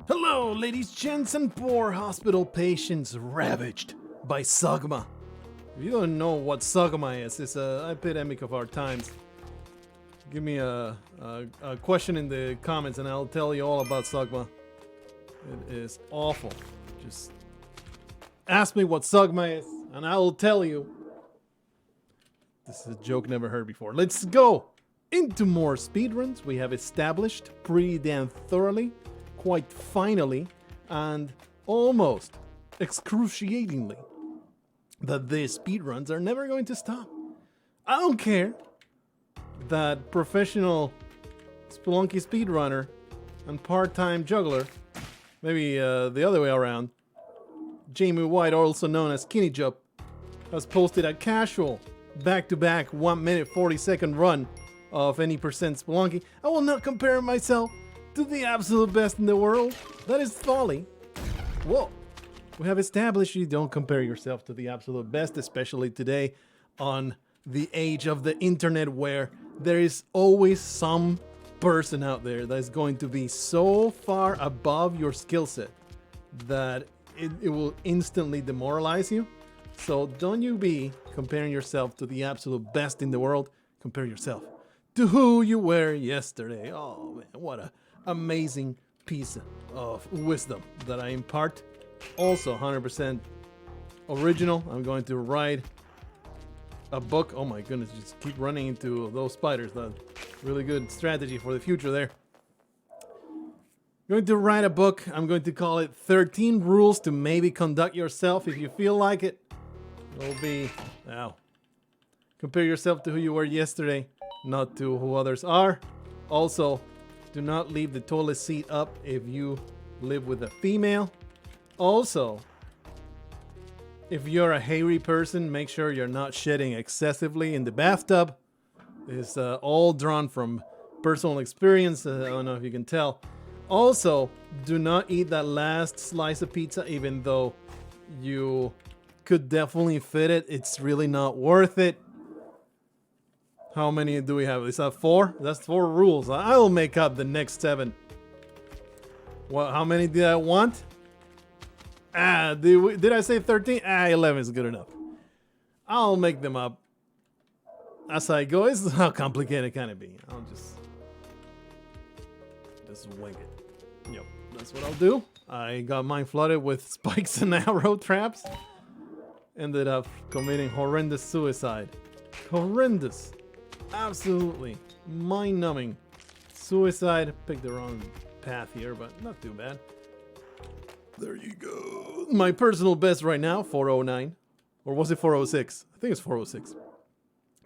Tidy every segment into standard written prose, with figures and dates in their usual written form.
Hello, ladies, gents, and poor hospital patients ravaged by Sogma. If you don't know what Sogma is, it's an epidemic of our times. Give me a question in the comments and I'll tell you all about Sogma. It is awful. Just ask me what Sogma is and I will tell you. This is a joke never heard before. Let's go into more speedruns. We have established pretty damn thoroughly, quite finally, and almost excruciatingly that these speedruns are never going to stop. I don't care that professional Spelunky speedrunner and part-time juggler, maybe the other way around, Jamie White, also known as Skinny Jup, has posted a casual back-to-back 1 minute 40-second run of any percent Spelunky. I will not compare myself to the absolute best in the world. That is folly. Whoa. We have established you don't compare yourself to the absolute best, especially today on the age of the internet where there is always some person out there that is going to be so far above your skill set that it will instantly demoralize you. So don't you be comparing yourself to the absolute best in the world. Compare yourself to who you were yesterday. Oh man, what a amazing piece of wisdom that I impart. Also 100% original. I'm going to write a book. Oh my goodness, just keep running into those spiders. That's really good strategy for the future there. I'm going to write a book. I'm going to call it 13 Rules to Maybe Conduct Yourself if you feel like it. It'll be, now, compare yourself to who you were yesterday, not to who others are. Also, do not leave the toilet seat up if you live with a female. Also, if you're a hairy person, make sure you're not shedding excessively in the bathtub. It's all drawn from personal experience. I don't know if you can tell. Also, do not eat that last slice of pizza, even though you could definitely fit it. It's really not worth it. How many do we have? Is that 4? That's 4 rules. I'll make up the next 7. Well, how many did I want? Did I say 13? 11 is good enough. I'll make them up as I go. This is how complicated can it be. I'll just wing it. Yep, that's what I'll do. I got mine flooded with spikes and arrow traps. Ended up committing horrendous suicide. Horrendous. Absolutely mind-numbing suicide. Picked the wrong path here, but not too bad. There you go. My personal best right now, 409. Or was it 406? I think it's 406.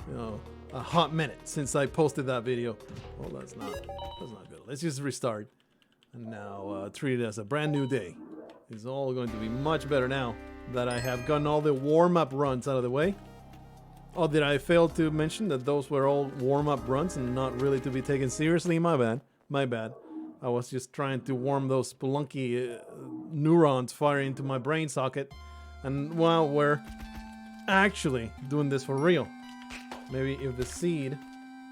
You know, a hot minute since I posted that video. Well, that's not good. Let's just restart. And now treat it as a brand new day. It's all going to be much better now that I have gotten all the warm-up runs out of the way. Oh, did I fail to mention that those were all warm-up runs and not really to be taken seriously? My bad. My bad. I was just trying to warm those Spelunky neurons firing into my brain socket. And well, we're actually doing this for real. Maybe if the seed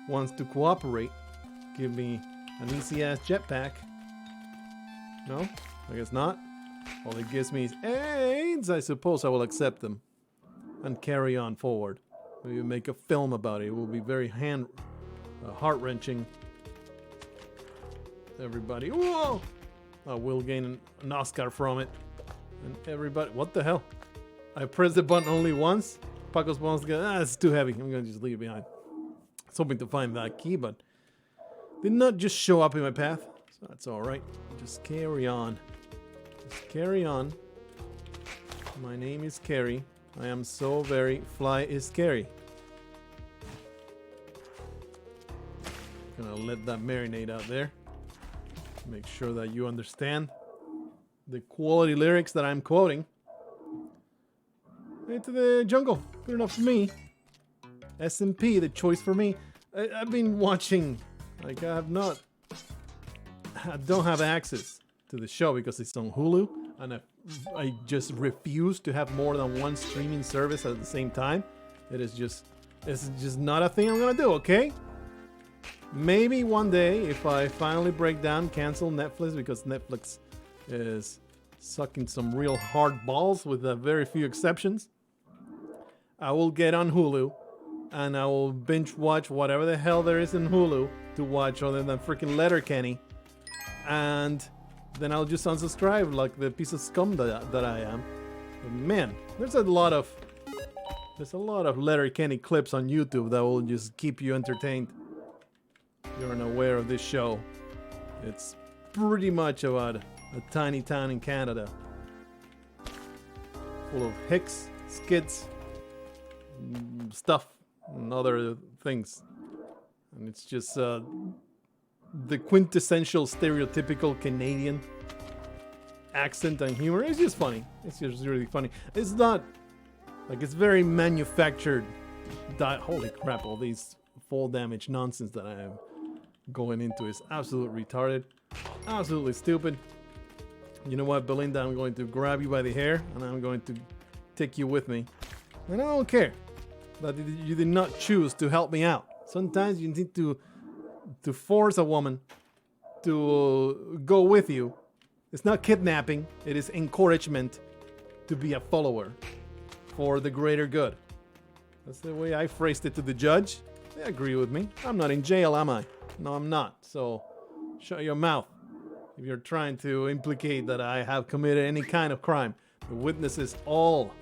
wants to cooperate, give me an easy-ass jetpack. No? I guess not. All it gives me is AIDS. I suppose I will accept them and carry on forward. Maybe make a film about it. It will be very heart-wrenching. Everybody, whoa! I will gain an Oscar from it. And everybody, what the hell? I pressed the button only once. Paco's bones go, it's too heavy. I'm gonna just leave it behind. I was hoping to find that key, but did not just show up in my path. So that's alright. Just carry on. Just carry on. My name is Carrie. I am so very fly is scary. Gonna let that marinate out there. Make sure that you understand the quality lyrics that I'm quoting. Into the jungle. Good enough for me. SMP, the choice for me. I've been watching, like I don't have access to the show because it's on Hulu, and I just refuse to have more than one streaming service at the same time. It's just not a thing I'm gonna do, okay? Maybe one day, if I finally break down, cancel Netflix because Netflix is sucking some real hard balls with very few exceptions. I will get on Hulu and I will binge watch whatever the hell there is in Hulu to watch other than freaking Letterkenny. And then I'll just unsubscribe like the piece of scum that I am. But man, there's a lot of Letterkenny clips on YouTube that will just keep you entertained. You're unaware of this show. It's pretty much about a tiny town in Canada, full of hicks, skids, stuff, and other things. And it's just the quintessential stereotypical Canadian accent and humor. It's just funny. It's just really funny. It's not like it's very manufactured. Holy crap, all these fall damage nonsense that I am going into is absolutely retarded. Absolutely stupid. You know what, Belinda? I'm going to grab you by the hair and I'm going to take you with me. And I don't care that you did not choose to help me out. Sometimes you need to force a woman to go with you. It's not kidnapping, it is encouragement to be a follower for the greater good. That's the way I phrased it to the judge. They agree with me. I'm not in jail, am I? No, I'm not. So shut your mouth if you're trying to implicate that I have committed any kind of crime. The witnesses all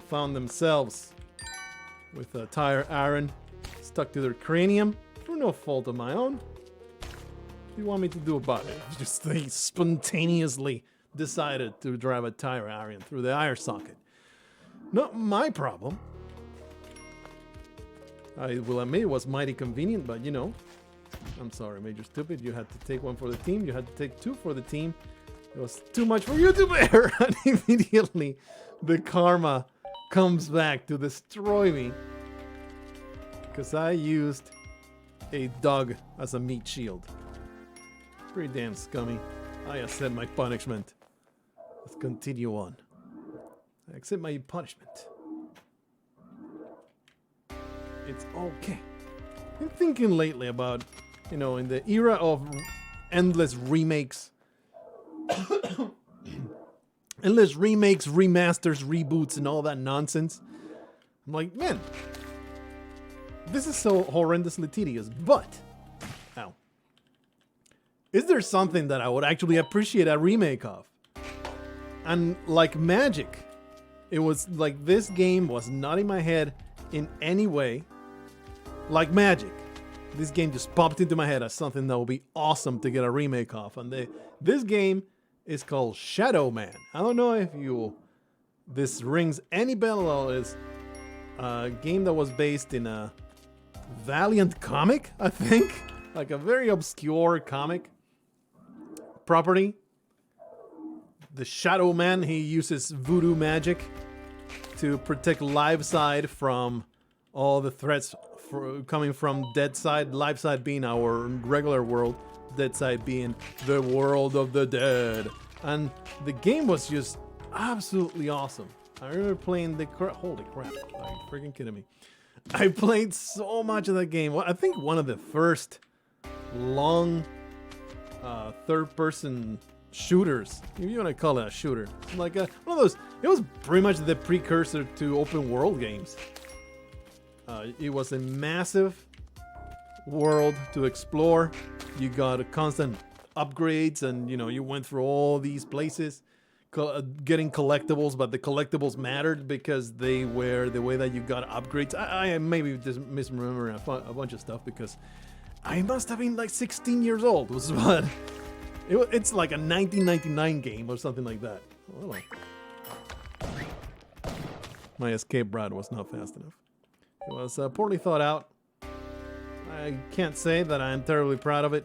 found themselves with a tire iron stuck to their cranium through no fault of my own. What do you want me to do about it? Just they spontaneously decided to drive a tire iron through the eye socket. Not my problem. I will admit it was mighty convenient, but you know, I'm sorry, Major Stupid. You had to take one for the team. You had to take two for the team. It was too much for you to bear. And immediately the karma comes back to destroy me. Because I used a dog as a meat shield. Pretty damn scummy. I accept my punishment. Let's continue on. I accept my punishment. It's okay. I've been thinking lately about, you know, in the era of endless remakes, remasters, reboots, and all that nonsense. I'm like, man, this is so horrendously tedious, but, ow. Is there something that I would actually appreciate a remake of? And like magic, it was like this game was not in my head in any way. Like magic, this game just popped into my head as something that would be awesome to get a remake of. And this game is called Shadow Man. I don't know if this rings any bell. It's a game that was based in a Valiant comic, I think. Like a very obscure comic property. The Shadow Man, he uses voodoo magic to protect Liveside from all the threats coming from Deadside. Liveside being our regular world, Deadside being the world of the dead. And the game was just absolutely awesome. I remember playing holy crap, are you freaking kidding me? I played so much of that game. Well, I think one of the first long third-person shooters, if you want to call it a shooter, like one of those. It was pretty much the precursor to open world games. It was a massive world to explore. You got constant upgrades, and you know you went through all these places, getting collectibles. But the collectibles mattered because they were the way that you got upgrades. I maybe just misremembering a bunch of stuff because I must have been like 16 years old. Was what. It's like a 1999 game or something like that. Oh. My escape route was not fast enough. It was poorly thought out. I can't say that I'm terribly proud of it.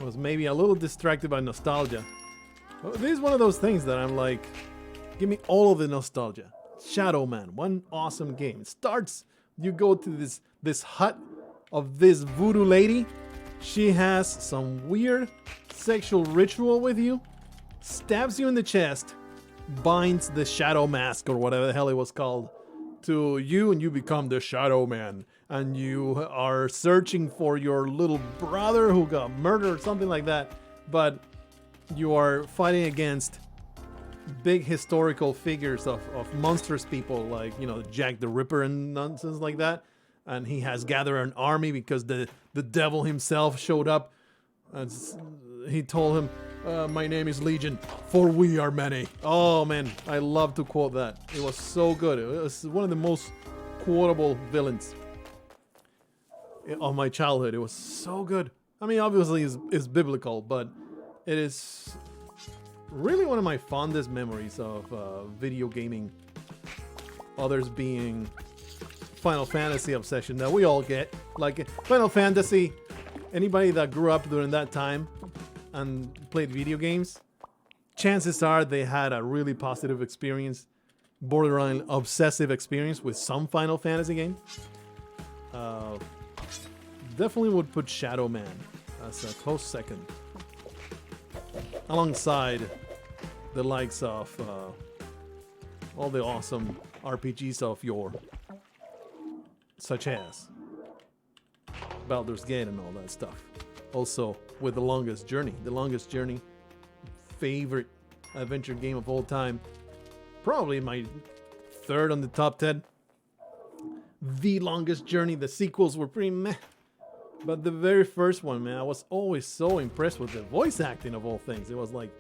I was maybe a little distracted by nostalgia. But this is one of those things that I'm like, give me all of the nostalgia. Shadow Man, one awesome game. It starts, you go to this hut of this voodoo lady. She has some weird sexual ritual with you, stabs you in the chest, binds the shadow mask or whatever the hell it was called to you, and you become the Shadow Man. And you are searching for your little brother who got murdered or something like that. but you are fighting against big historical figures of monstrous people like, you know, Jack the Ripper and nonsense like that. And he has gathered an army because the devil himself showed up. And he told him, my name is Legion, for we are many. Oh man, I love to quote that. It was so good. It was one of the most quotable villains of my childhood. It was so good. I mean, obviously it's biblical, but it is really one of my fondest memories of video gaming. Others being Final Fantasy obsession that we all get. Like Final Fantasy, anybody that grew up during that time and played video games, chances are they had a really positive experience, borderline obsessive experience with some Final Fantasy game. Definitely would put Shadow Man as a close second, alongside the likes of all the awesome RPGs of yore, such as Baldur's Gate and all that stuff. Also, with The Longest Journey. The Longest Journey, favorite adventure game of all time. Probably my third on the top 10. The Longest Journey. The sequels were pretty meh. But the very first one, man, I was always so impressed with the voice acting of all things. It was like,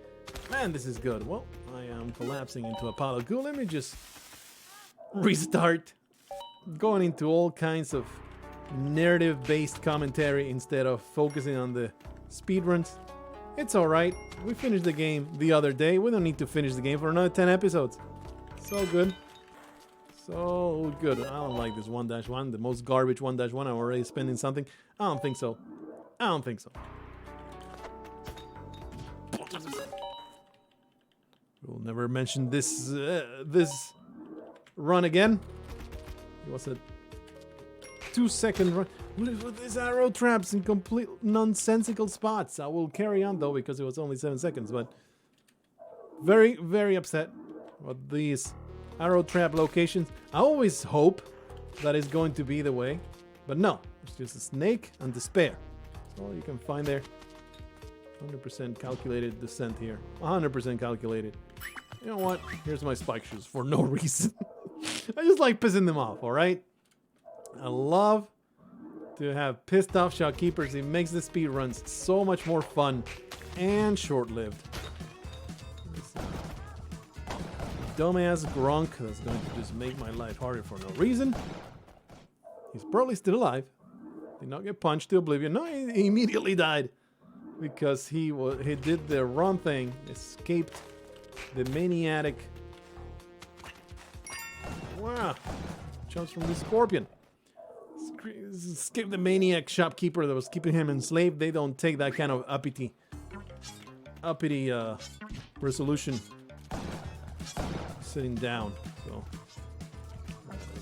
man, this is good. Well, I am collapsing into a pile of goo. Let me just restart. Going into all kinds of narrative-based commentary instead of focusing on the speedruns. It's alright. We finished the game the other day. We don't need to finish the game for another 10 episodes. So good. So good. I don't like this 1-1. The most garbage 1-1. I'm already spending something. I don't think so. I don't think so. We'll never mention this this run again. It was a 2-second run with these arrow traps in complete nonsensical spots. I will carry on though because it was only 7 seconds, but very, very upset with these arrow trap locations. I always hope that is going to be the way, but no, it's just a snake and despair. That's all you can find there. 100% calculated descent here. 100% calculated. You know what? Here's my spike shoes for no reason. I just like pissing them off, alright? I love to have pissed off shopkeepers. It makes the speed runs so much more fun and short-lived. Dumbass Gronk that's going to just make my life harder for no reason. He's probably still alive. Did not get punched to oblivion. No, he immediately died because he did the wrong thing. Escaped the maniac. Wow. Jumps from the scorpion. Escaped the maniac shopkeeper that was keeping him enslaved. They don't take that kind of uppity resolution. Sitting down, so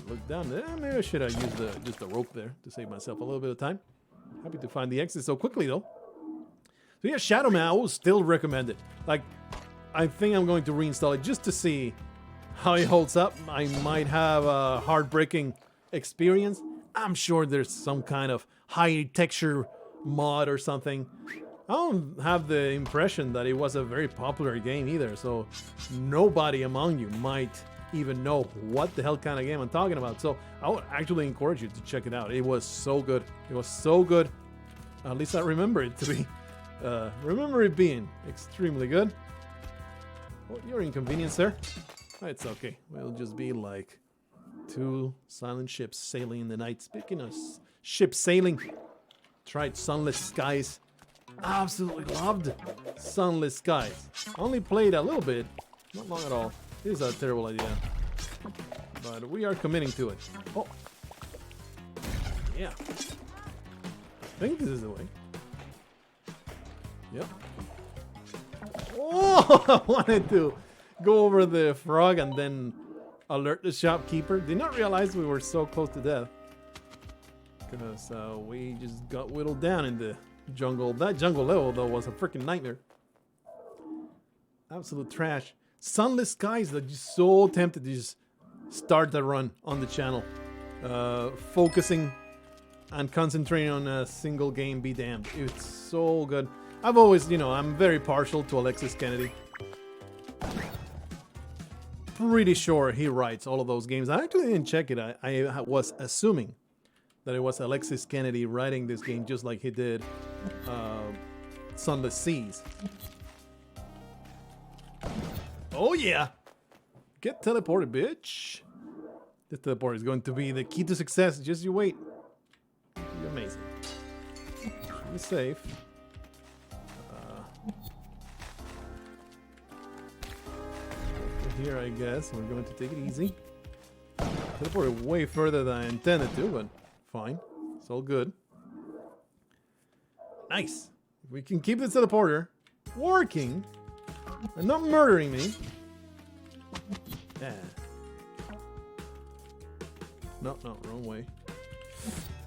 look down there. Maybe I should have used just the rope there to save myself a little bit of time. Happy to find the exit so quickly though. So yeah, Shadow Man, I will still recommend it. Like, I think I'm going to reinstall it just to see how it holds up. I might have a heartbreaking experience. I'm sure there's some kind of high texture mod or something. I don't have the impression that it was a very popular game either, so nobody among you might even know what the hell kind of game I'm talking about. So I would actually encourage you to check it out. It was so good. It was so good. At least I remember it to be. Remember it being extremely good. Oh, your inconvenience there. It's okay. We'll just be like two silent ships sailing in the night. Speaking of ships sailing, tried Sunless Skies. Absolutely loved Sunless Skies. Only played a little bit, not long at all. This is a terrible idea, but we are committing to it. Oh, yeah. I think this is the way. Yep. Oh, I wanted to go over the frog and then alert the shopkeeper. Did not realize we were so close to death because we just got whittled down in the jungle. That jungle level though was a freaking nightmare. Absolute trash. Sunless Skies, that just so tempted to just start the run on the channel. Focusing and concentrating on a single game, be damned. It's so good. I've always, you know, I'm very partial to Alexis Kennedy. Pretty sure he writes all of those games. I actually didn't check it. I was assuming that it was Alexis Kennedy writing this game just like he did Sunless Seas. Oh yeah! Get teleported, bitch! This teleport is going to be the key to success. Just you wait. It'll be amazing. Should be safe. Here, I guess. We're going to take it easy. Teleported way further than I intended to, but fine. It's all good. Nice. If we can keep the teleporter working and not murdering me. Yeah. No, wrong way.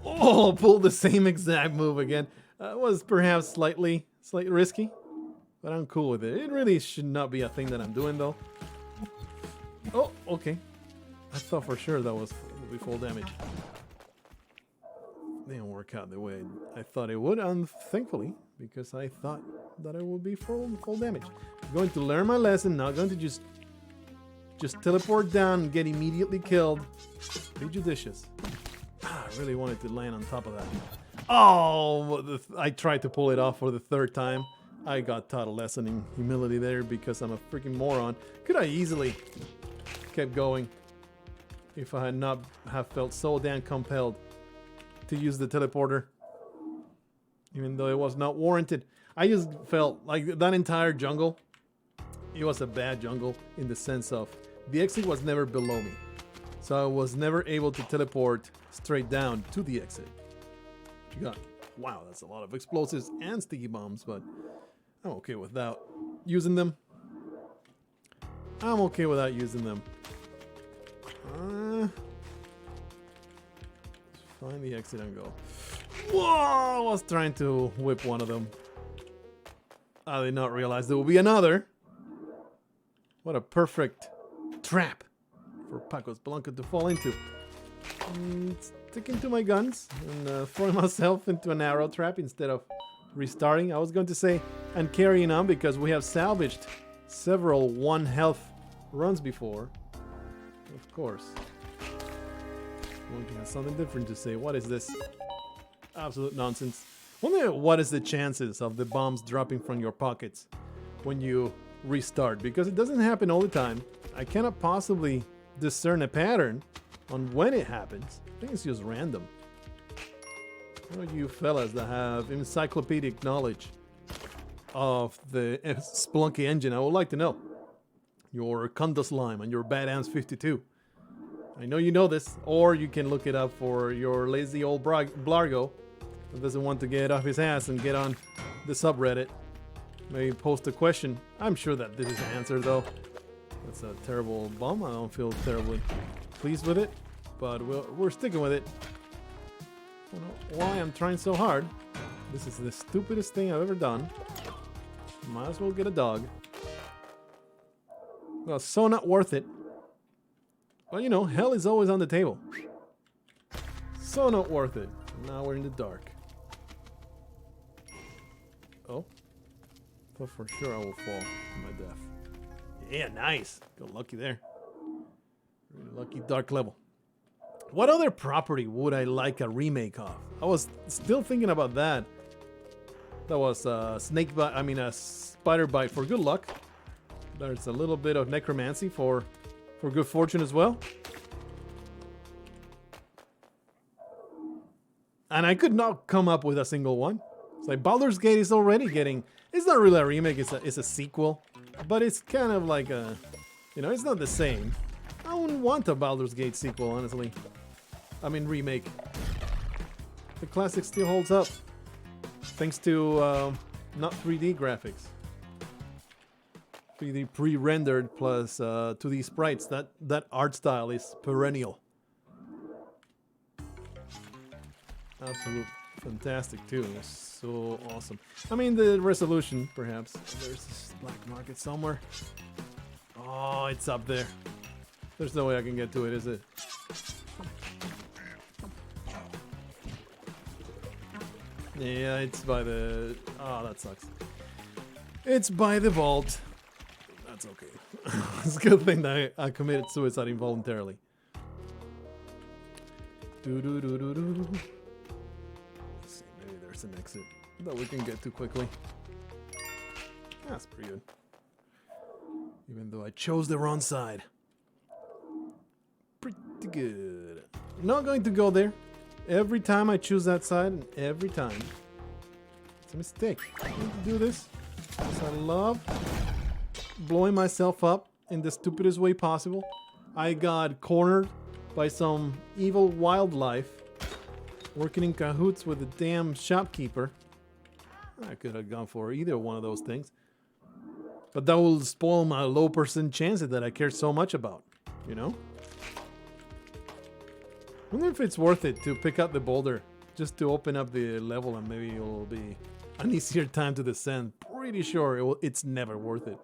Oh, pulled the same exact move again. Was perhaps slightly risky, but I'm cool with it. It really should not be a thing that I'm doing though. Oh, okay. I thought for sure that would be full damage. Didn't work out the way I thought it would, and thankfully, because I thought that it would be full damage. I'm going to learn my lesson, not going to just teleport down and get immediately killed. Be judicious. I really wanted to land on top of that. Oh, I tried to pull it off for the third time. I got taught a lesson in humility there because I'm a freaking moron. Could I easily kept going if I had not have felt so damn compelled to use the teleporter, even though it was not warranted. I just felt like that entire jungle, it was a bad jungle in the sense of the exit was never below me, so I was never able to teleport straight down to the exit. You got, wow, that's a lot of explosives and sticky bombs, but I'm okay without using them. I'm okay without using them. Find the exit and go. Whoa! I was trying to whip one of them. I did not realize there will be another. What a perfect trap for Paco Spelunky to fall into. Sticking to my guns and throwing myself into an arrow trap instead of restarting. I was going to say and carrying on because we have salvaged several 1 health runs before. Of course. Monkey has something different to say. What is this? Absolute nonsense. Wonder what is the chances of the bombs dropping from your pockets when you restart, because it doesn't happen all the time. I cannot possibly discern a pattern on when it happens. I think it's just random. What are you fellas that have encyclopedic knowledge of the Spelunky engine? I would like to know. Your Conda Slime and your Bad Ants 52. I know you know this, or you can look it up for your lazy old Blargh who doesn't want to get off his ass and get on the subreddit. Maybe post a question. I'm sure that this is the answer though. That's a terrible bomb. I don't feel terribly pleased with it, but we're sticking with it. I don't know why I'm trying so hard. This is the stupidest thing I've ever done. Might as well get a dog. Well, so not worth it. Well, you know, hell is always on the table. So not worth it. Now we're in the dark. Oh. Thought for sure I will fall to my death. Yeah, nice. Got lucky there. Really lucky dark level. What other property would I like a remake of? I was still thinking about that. That was snake bite. I mean, a spider bite for good luck. There's a little bit of necromancy for good fortune as well. And I could not come up with a single one. It's like Baldur's Gate is already getting... It's not really a remake, it's a sequel. But it's kind of like a... You know, it's not the same. I wouldn't want a Baldur's Gate sequel, honestly. I mean, remake. The classic still holds up. Thanks to not 3D graphics. 3D pre-rendered plus 2D sprites. That art style is perennial. Absolute fantastic too. It's so awesome. I mean, the resolution, perhaps. There's this black market somewhere. Oh, it's up there. There's no way I can get to it, is it? Yeah, it's by the... Oh, that sucks. It's by the vault. That's okay. It's a good thing that I committed suicide involuntarily. Let's see, maybe there's an exit that we can get to quickly. That's pretty good. Even though I chose the wrong side. Pretty good. I'm not going to go there. Every time I choose that side, and every time it's a mistake. I need to do this because I love blowing myself up in the stupidest way possible. I got cornered by some evil wildlife working in cahoots with the damn shopkeeper. I could have gone for either one of those things. But that will spoil my low percent chances that I care so much about, you know? I wonder if it's worth it to pick up the boulder just to open up the level and maybe it'll be an easier time to descend. Pretty sure it's never worth it.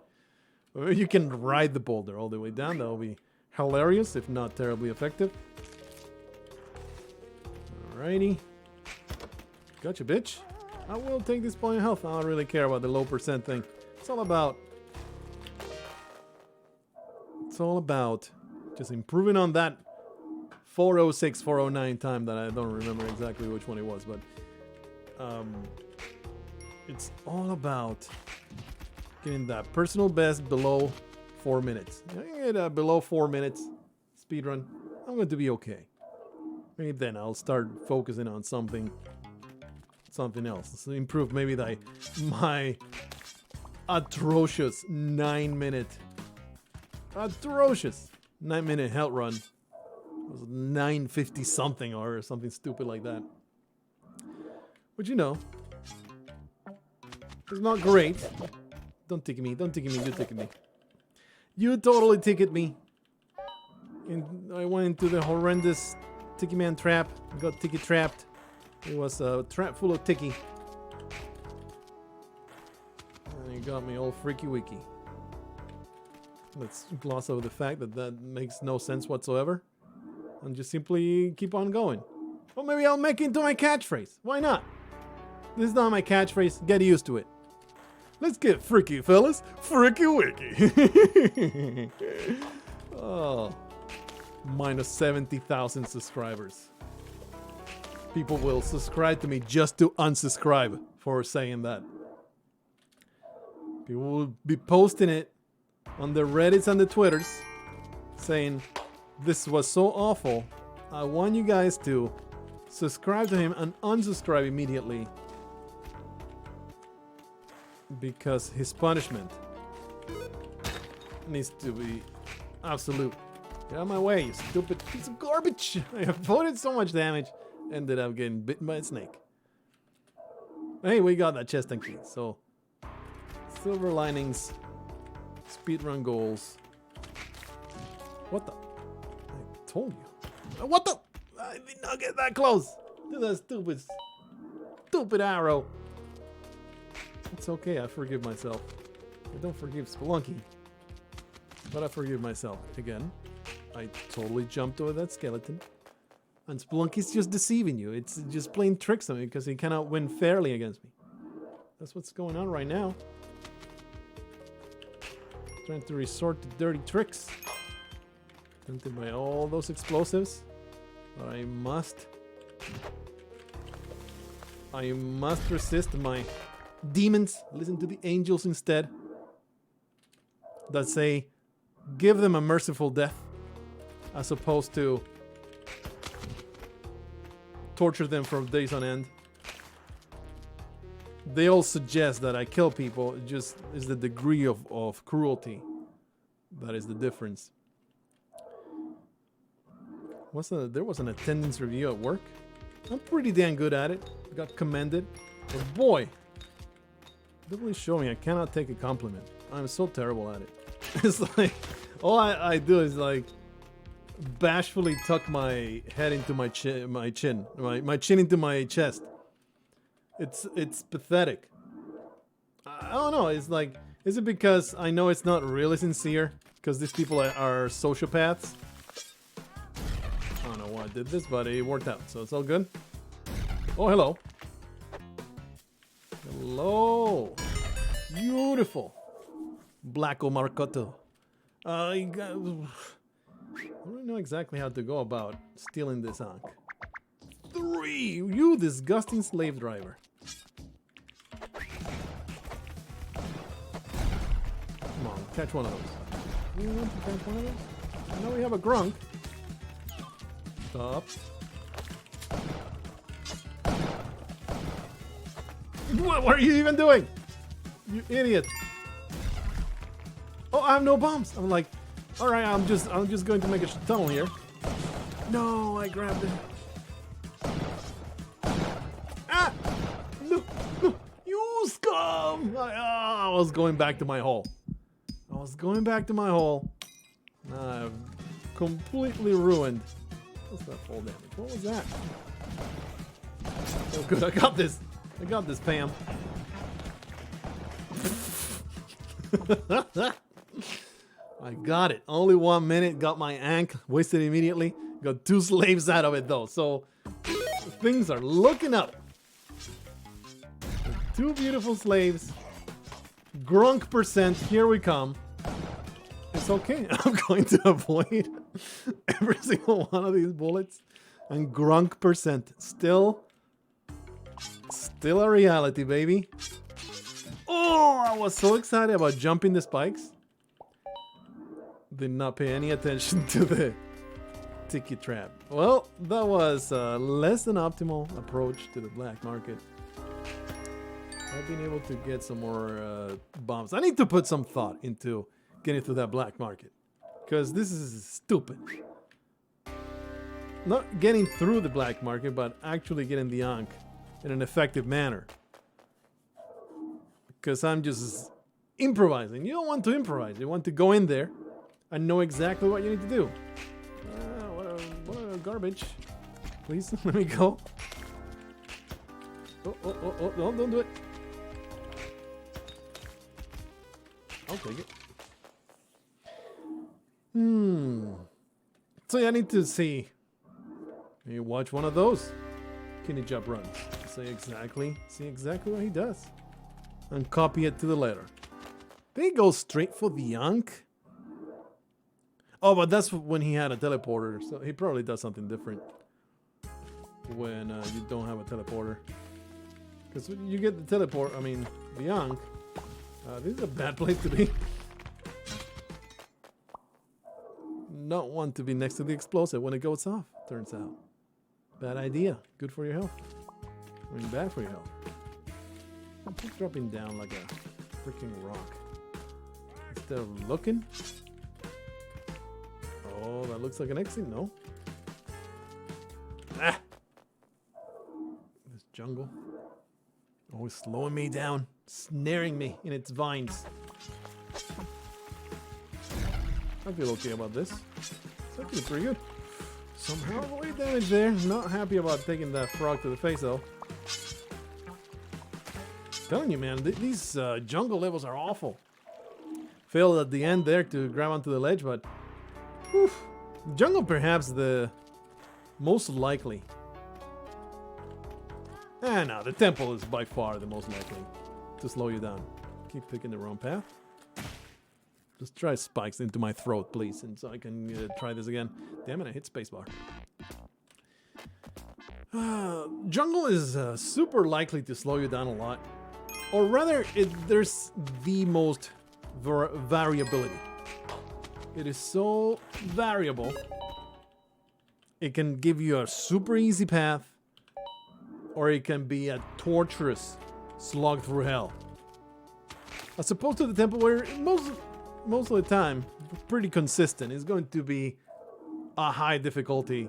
Or you can ride the boulder all the way down. That'll be hilarious, if not terribly effective. Alrighty. Gotcha, bitch. I will take this point of health. I don't really care about the low percent thing. It's all about just improving on that 406, 409 time that I don't remember exactly which one it was, but it's all about getting that personal best below 4 minutes. If I can get below 4 minutes speedrun, I'm going to be okay. Maybe then I'll start focusing on something else. So improve maybe my atrocious 9-minute health run. It was 950 something or something stupid like that. But you know, it's not great. Don't ticket me, you ticket me. You totally ticket me. And I went into the horrendous Tiki Man trap. I got Tiki trapped. It was a trap full of Tiki. And he got me all freaky wiki. Let's gloss over the fact that makes no sense whatsoever. And just simply keep on going. Or maybe I'll make it into my catchphrase. Why not? This is not my catchphrase. Get used to it. Let's get freaky, fellas. Freaky wiki. Oh. Minus 70,000 subscribers. People will subscribe to me just to unsubscribe for saying that. People will be posting it on the Reddits and the Twitters saying, this was so awful. I want you guys to subscribe to him and unsubscribe immediately because his punishment needs to be absolute. Get out of my way, you stupid piece of garbage. I avoided so much damage. Ended up getting bitten by a snake. Hey, we got that chest and key. So, silver linings, speedrun goals. What the? I told you. What the? I did not get that close to that stupid arrow. It's okay, I forgive myself. I don't forgive Spelunky, but I forgive myself. Again, I totally jumped over that skeleton. And Spelunky's just deceiving you. It's just playing tricks on me because he cannot win fairly against me. That's what's going on right now. Trying to resort to dirty tricks. Tempted by all those explosives. But I must resist my demons. Listen to the angels instead. That say, give them a merciful death. As opposed to torture them for days on end. They all suggest that I kill people. It just is the degree of cruelty. That is the difference. There was an attendance review at work. I'm pretty damn good at it. Got commended. But boy, they really show me I cannot take a compliment. I'm so terrible at it. It's like, all I do is like bashfully tuck my head into my chin into my chest. It's pathetic. I don't know. It's like, is it because I know it's not really sincere? Because these people are sociopaths? I don't know why I did this, but it worked out, so it's all good. Oh, hello. Hello. Beautiful. Blacko Marcotto. I don't know exactly how to go about stealing this Ankh. 3! You disgusting slave driver. Come on, catch one of those. You want to catch one of those? I know we have a grunk. Stop. What are you even doing? You idiot. Oh, I have no bombs. I'm like, all right, I'm just going to make a tunnel here. No, I grabbed it. Ah! No, no, you scum! I was going back to my hole. I've completely ruined. What's that fall damage? What was that? Oh, good. I got this, Pam. I got it. Only 1 minute. Got my Ankh. Wasted immediately. Got 2 slaves out of it though. So things are looking up. 2 beautiful slaves. Grunk percent. Here we come. It's okay. I'm going to avoid every single one of these bullets. And grunk percent. Still a reality, baby. Oh, I was so excited about jumping the spikes. Did not pay any attention to the ticket trap. Well, that was less than optimal approach to the black market. I've been able to get some more bombs. I need to put some thought into getting through that black market, because this is stupid. Not getting through the black market, but actually getting the Ankh in an effective manner. Because I'm just improvising. You don't want to improvise. You want to go in there and know exactly what you need to do. What a garbage. Please, let me go. Oh, don't do it. I'll take it. So yeah, I need to see. Maybe watch one of those Kenny Jump runs. See exactly what he does. And copy it to the letter. They go straight for the Ankh. Oh, but that's when he had a teleporter, so he probably does something different when you don't have a teleporter. Because when you get the the Ankh, this is a bad place to be. Not want to be next to the explosive when it goes off, turns out. Bad idea. Good for your health. I mean, bad for your health. I'm just dropping down like a freaking rock. Instead of looking. Oh, that looks like an exit. No. Ah! This jungle. Always slowing me down. Snaring me in its vines. I feel okay about this. It's actually pretty good. Somehow avoid damage there. Not happy about taking that frog to the face though. Telling you, man, these jungle levels are awful. Failed at the end there to grab onto the ledge, but whew, jungle perhaps the most likely. No, the temple is by far the most likely to slow you down. Keep picking the wrong path. Just try spikes into my throat, please, and so I can try this again. Damn it, I hit spacebar. Jungle is super likely to slow you down a lot. Or rather, there's the most variability. It is so variable. It can give you a super easy path, or it can be a torturous slog through hell. As opposed to the temple, where most of the time, pretty consistent. It's going to be a high difficulty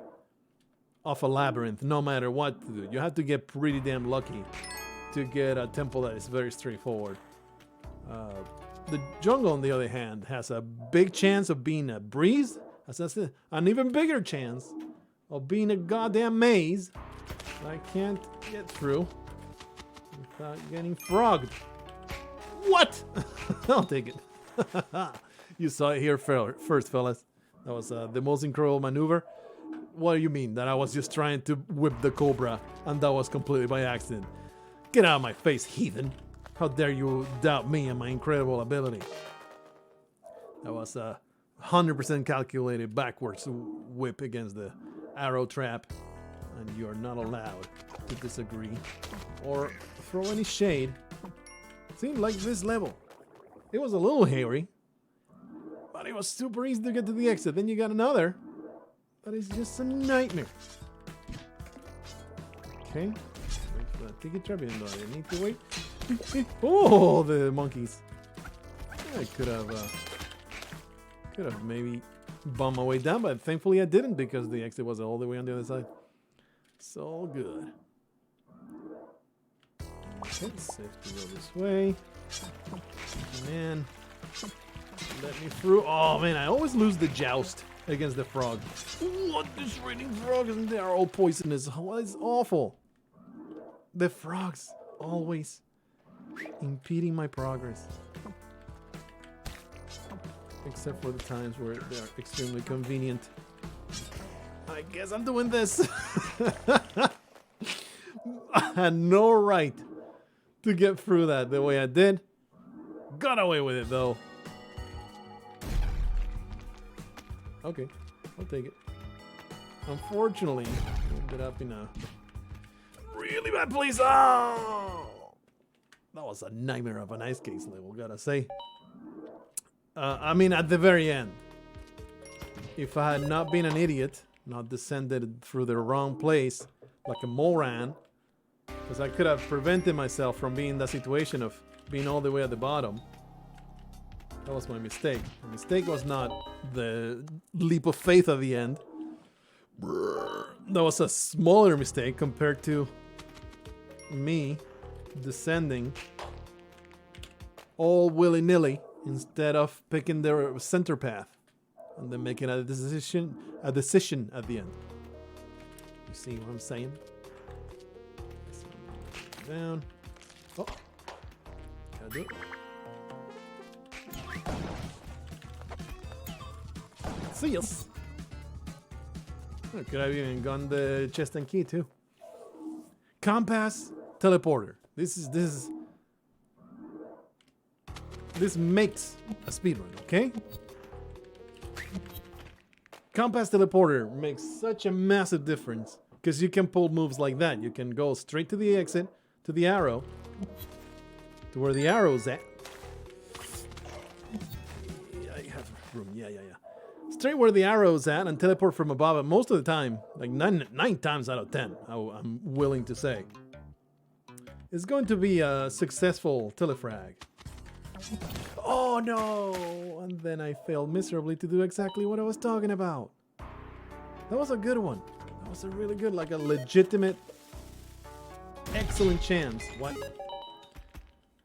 of a labyrinth, no matter what to do. You have to get pretty damn lucky to get a temple that is very straightforward. The jungle, on the other hand, has a big chance of being a breeze. That's an even bigger chance of being a goddamn maze that I can't get through without getting frogged. What? I'll take it. You saw it here first, fellas. That was the most incredible maneuver. What do you mean? That I was just trying to whip the cobra and that was completely by accident? Get out of my face, heathen. How dare you doubt me and my incredible ability? That was a 100% calculated backwards whip against the arrow trap. And you are not allowed to disagree or throw any shade. Seemed like this level. It was a little hairy, but it was super easy to get to the exit. Then you got another, but it's just a nightmare. Okay. Wait for that ticket trap, even though I didn't need to wait. Oh, the monkeys. I could have maybe bumped my way down, but thankfully I didn't because the exit was all the way on the other side. So good. Okay, safe to go this way. Man, let me through. Oh man, I always lose the joust against the frog. What, this raining frog? Isn't they are all poisonous? What is awful? The frogs always impeding my progress. Except for the times where they are extremely convenient. I guess I'm doing this. I had no right to get through that the way I did. Got away with it though. Okay, I'll take it. Unfortunately, I ended up in a really bad place. Oh! That was a nightmare of an ice case level, gotta say. I mean, at the very end. If I had not been an idiot, not descended through the wrong place, like a moron, because I could have prevented myself from being in that situation of being all the way at the bottom. That was my mistake. The mistake was not the leap of faith at the end. That was a smaller mistake compared to me descending all willy-nilly instead of picking the center path and then making a decision at the end. You see what I'm saying? Down. Oh, gotta do it. See us. Oh, could have even gone the chest and key too. Compass teleporter. This makes a speedrun, okay? Compass teleporter makes such a massive difference because you can pull moves like that. You can go straight to the exit, to the arrow, to where the arrow's at. Yeah, you have room. Yeah. Straight where the arrow's at and teleport from above. And most of the time, like 9 times out of 10, I'm willing to say, it's going to be a successful telefrag. Oh no! And then I failed miserably to do exactly what I was talking about. That was a good one. That was a really good, like a legitimate, excellent chance. What?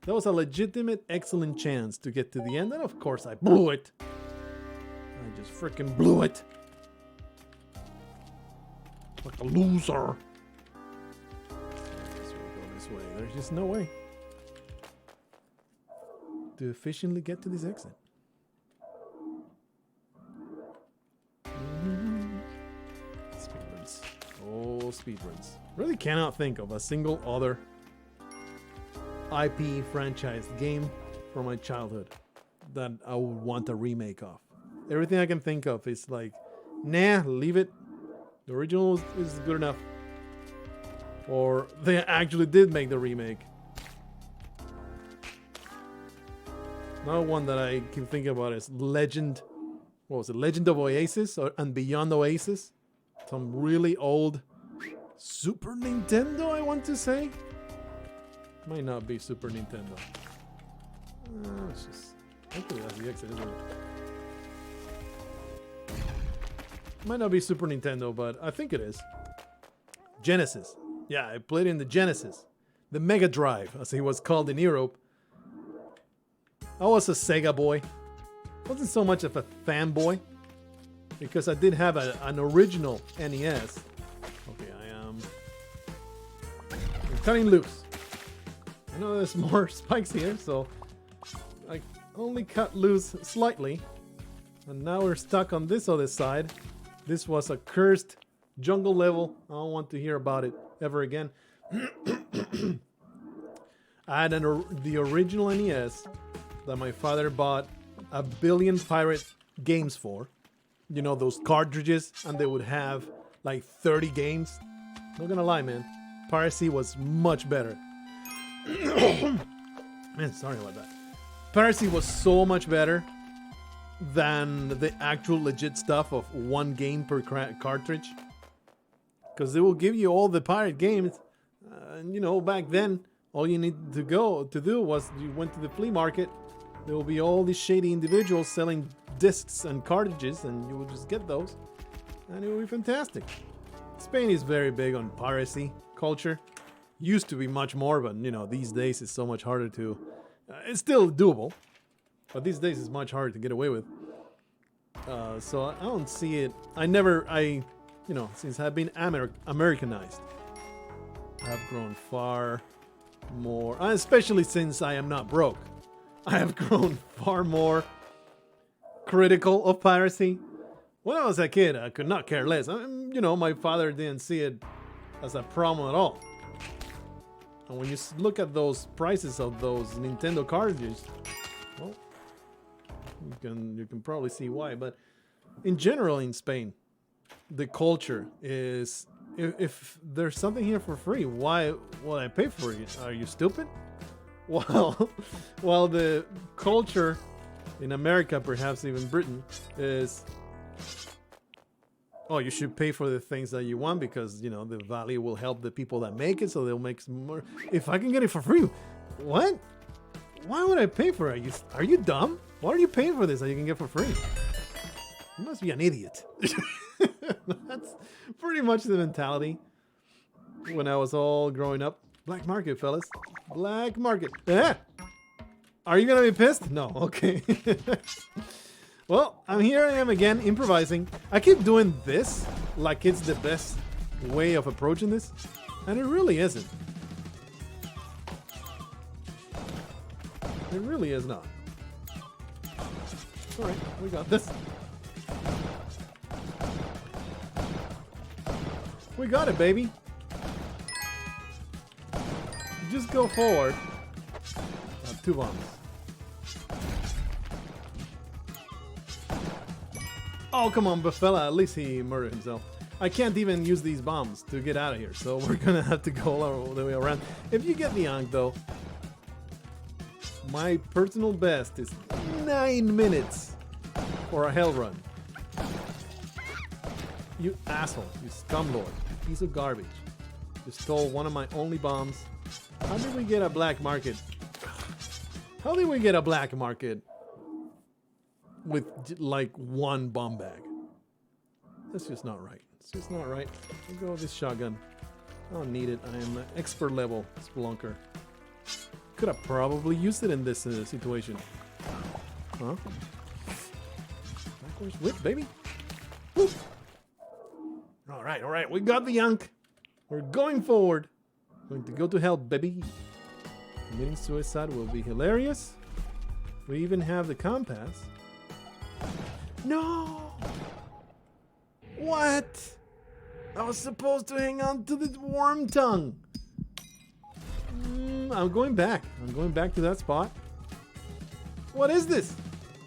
That was a legitimate, excellent chance to get to the end. And of course I blew it. I just freaking blew it. Like a loser. I guess we'll go this way. There's just no way to efficiently get to this exit. Speedruns. Oh, speedruns. Really cannot think of a single other IP franchised game from my childhood that I would want a remake of. Everything I can think of is like, nah, leave it. The original is good enough. Or they actually did make the remake. Another one that I can think about is Legend. What was it? Legend of Oasis and Beyond Oasis. Some really old Super Nintendo, I want to say. Might not be Super Nintendo. It's just. Hopefully that's the exit, isn't it? Might not be Super Nintendo, but I think it is. Genesis. Yeah, I played in the Genesis. The Mega Drive, as it was called in Europe. I was a Sega boy. Wasn't so much of a fanboy. Because I did have an original NES. Okay, I'm cutting loose. I know there's more spikes here, so I only cut loose slightly. And now we're stuck on this other side. This was a cursed jungle level. I don't want to hear about it ever again. I had the original NES that my father bought 1 billion pirate games for. You know, those cartridges, and they would have like 30 games. Not gonna lie, man. Piracy was much better. Man, sorry about that. Piracy was so much better than the actual legit stuff of 1 game per cartridge. Because they will give you all the pirate games. And you know, back then, all you need to do was you went to the flea market. There will be all these shady individuals selling discs and cartridges, and you will just get those. And it will be fantastic. Spain is very big on piracy culture. Used to be much more, but you know, these days it's so much harder to... it's still doable, but these days it's much harder to get away with. So I don't see it. You know, since I've been Americanized, I've grown far more, especially since I am not broke. I have grown far more critical of piracy. When I was a kid, I could not care less. You know, my father didn't see it as a problem at all. And when you look at those prices of those Nintendo cartridges, well, you can probably see why. But in general, in Spain, the culture is, if there's something here for free, why would I pay for it? Are you stupid? While the culture in America, perhaps even Britain, is, oh, you should pay for the things that you want because, you know, the value will help the people that make it, so they'll make some more. If I can get it for free, what? Why would I pay for it? Are you dumb? Why are you paying for this that you can get for free? You must be an idiot. That's pretty much the mentality when I was all growing up. Black market, fellas. Black market. Ah! Are you gonna be pissed? No. Okay. Well, here I am again, improvising. I keep doing this like it's the best way of approaching this, and it really isn't. It really is not. Alright, we got this. We got it, baby. Just go forward. 2 bombs. Oh, come on, Buffella. At least he murdered himself. I can't even use these bombs to get out of here, so we're gonna have to go all the way around. If you get the Ankh, though, my personal best is 9 minutes for a hell run. You asshole. You scumlord. Piece of garbage. You stole one of my only bombs. How did we get a black market? How did we get a black market with like 1 bomb bag? That's just not right. It's just not right. I'll go with this shotgun. I don't need it. I am an expert level spelunker. Could have probably used it in this situation. Huh? Backwards whip, baby. Woo. All right. We got the Ankh. We're going forward. Going to go to hell, baby. Committing suicide will be hilarious. We even have the compass. No! What? I was supposed to hang on to the worm tongue. I'm going back. I'm going back to that spot. What is this?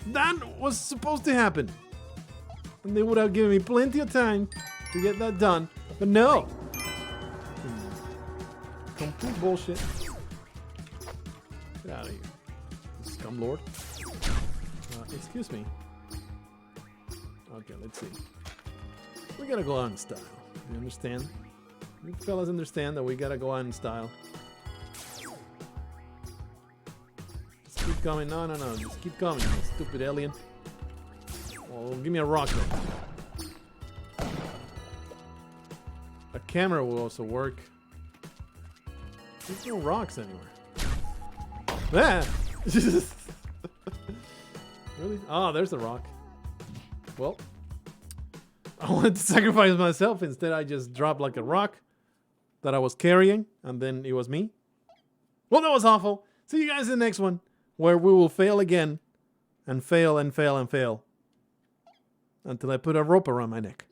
That was supposed to happen. And they would have given me plenty of time to get that done. But no! Complete bullshit. Get out of here, scumlord. Excuse me. Okay, let's see. We gotta go out in style. You understand? You fellas understand that we gotta go out in style. Just keep coming. No. Just keep coming, you stupid alien. Well, give me a rock then. A camera will also work. There's no rocks anywhere. Ah! Really? Oh, there's a rock. Well, I wanted to sacrifice myself. Instead, I just dropped like a rock that I was carrying, and then it was me. Well, that was awful. See you guys in the next one, where we will fail again, and fail and fail and fail, until I put a rope around my neck.